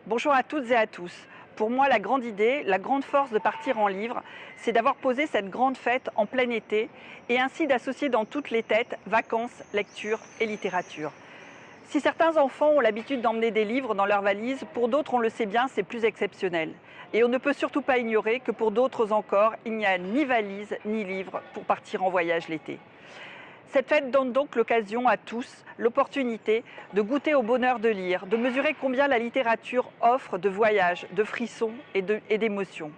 Bonjour à toutes et à tous. Pour moi, la grande idée, la grande force de partir en livre, c'est d'avoir posé cette grande fête en plein été et ainsi d'associer dans toutes les têtes vacances, lecture et littérature. Si certains enfants ont l'habitude d'emmener des livres dans leur valise, pour d'autres, on le sait bien, c'est plus exceptionnel. Et on ne peut surtout pas ignorer que pour d'autres encore, il n'y a ni valise ni livre pour partir en voyage l'été. Cette fête donne donc l'occasion à tous, l'opportunité de goûter au bonheur de lire, de mesurer combien la littérature offre de voyages, de frissons et d'émotions.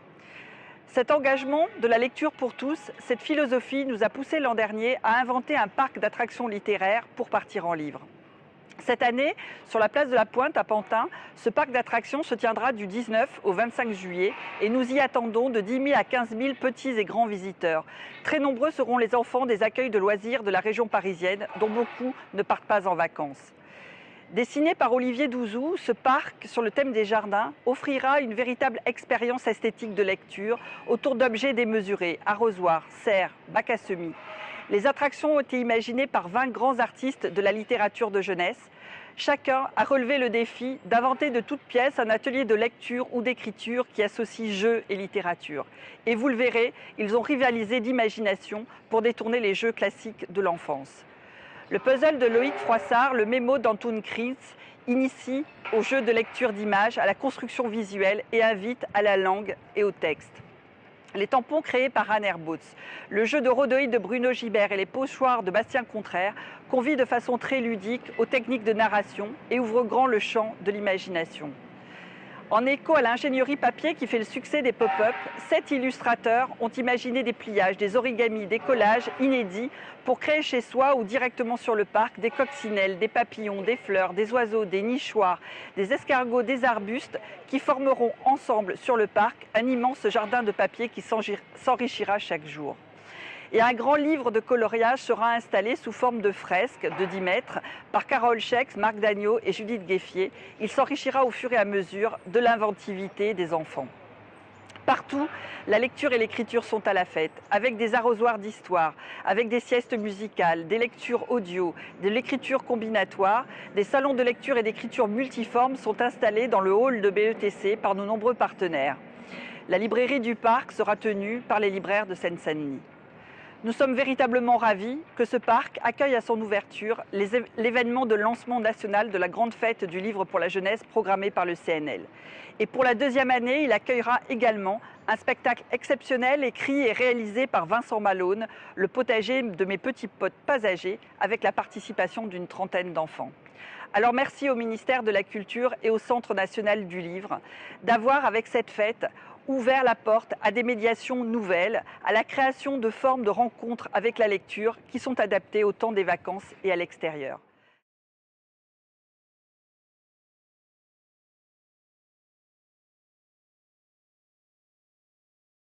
Cet engagement de la lecture pour tous, cette philosophie nous a poussé l'an dernier à inventer un parc d'attractions littéraires pour partir en livre. Cette année, sur la place de la Pointe à Pantin, ce parc d'attractions se tiendra du 19 au 25 juillet et nous y attendons de 10 000 à 15 000 petits et grands visiteurs. Très nombreux seront les enfants des accueils de loisirs de la région parisienne, dont beaucoup ne partent pas en vacances. Dessiné par Olivier Douzou, ce parc sur le thème des jardins offrira une véritable expérience esthétique de lecture autour d'objets démesurés, arrosoirs, serres, bacs à semis. Les attractions ont été imaginées par 20 grands artistes de la littérature de jeunesse. Chacun a relevé le défi d'inventer de toutes pièces un atelier de lecture ou d'écriture qui associe jeu et littérature. Et vous le verrez, ils ont rivalisé d'imagination pour détourner les jeux classiques de l'enfance. Le puzzle de Loïc Froissart, le mémo d'Antoine Kritz, initie au jeu de lecture d'images, à la construction visuelle et invite à la langue et au texte. Les tampons créés par Anne Herbautz, le jeu de rhodoïde de Bruno Gibert et les pochoirs de Bastien Contraire convient de façon très ludique aux techniques de narration et ouvrent grand le champ de l'imagination. En écho à l'ingénierie papier qui fait le succès des pop-up, 7 illustrateurs ont imaginé des pliages, des origamis, des collages inédits pour créer chez soi ou directement sur le parc des coccinelles, des papillons, des fleurs, des oiseaux, des nichoirs, des escargots, des arbustes qui formeront ensemble sur le parc un immense jardin de papier qui s'enrichira chaque jour. Et un grand livre de coloriage sera installé sous forme de fresque de 10 mètres par Carole Schex, Marc Dagneau et Judith Gueffier. Il s'enrichira au fur et à mesure de l'inventivité des enfants. Partout, la lecture et l'écriture sont à la fête, avec des arrosoirs d'histoire, avec des siestes musicales, des lectures audio, de l'écriture combinatoire. Des salons de lecture et d'écriture multiformes sont installés dans le hall de BETC par nos nombreux partenaires. La librairie du parc sera tenue par les libraires de Seine-Saint-Denis. Nous sommes véritablement ravis que ce parc accueille à son ouverture l'événement de lancement national de la grande fête du livre pour la jeunesse programmée par le CNL. Et pour la deuxième année, il accueillera également un spectacle exceptionnel écrit et réalisé par Vincent Malone, le potager de mes petits potes pas âgés, avec la participation d'une trentaine d'enfants. Alors merci au ministère de la Culture et au Centre national du livre d'avoir, avec cette fête, ouvert la porte à des médiations nouvelles, à la création de formes de rencontres avec la lecture qui sont adaptées au temps des vacances et à l'extérieur.